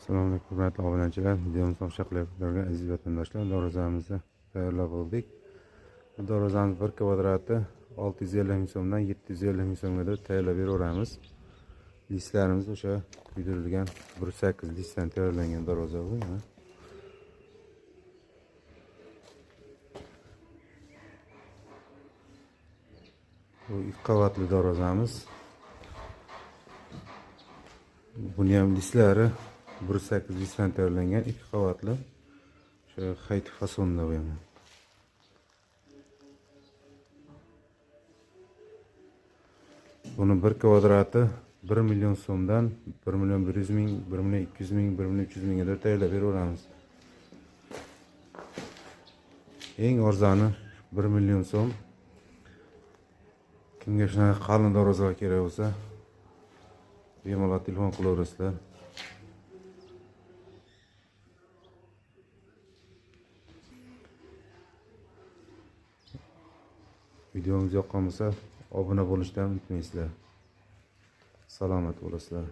Assalomu alaykum hurmatli obunachilar, videomizni tomosha qilayotgan aziz vatandoshlar, darvozamizni tayyorlab oldik. Bu darvozamiz 1 kvadrati 650 ming so'mdan 750 ming so'mga tayyorlab beraveramiz. Listlarimiz o'sha kuydirilgan 1.8 listdan tayyorlangan darvoza bu. Bu 2 qavatli darvozamiz. Buni ham listlari 1.8 listdan tayyorlangan 2 qavatli. O'sha hayt fasonda bu ham. Buni 1 kvadrati 1 million so'mdan 1 million 100 ming, 1 million 200 ming, 1 million 300 mingga tayyorlab beraveramiz. Eng arzoni 1 million so'm. Kimga shunaqa qalin darvozalar kerak bo'lsa, bemalol telefon qilaverasizlar. Videomiz yoqqan bo'lsa, obuna bo'lishdan unutmaysizlar. Salomat bo'lasizlar.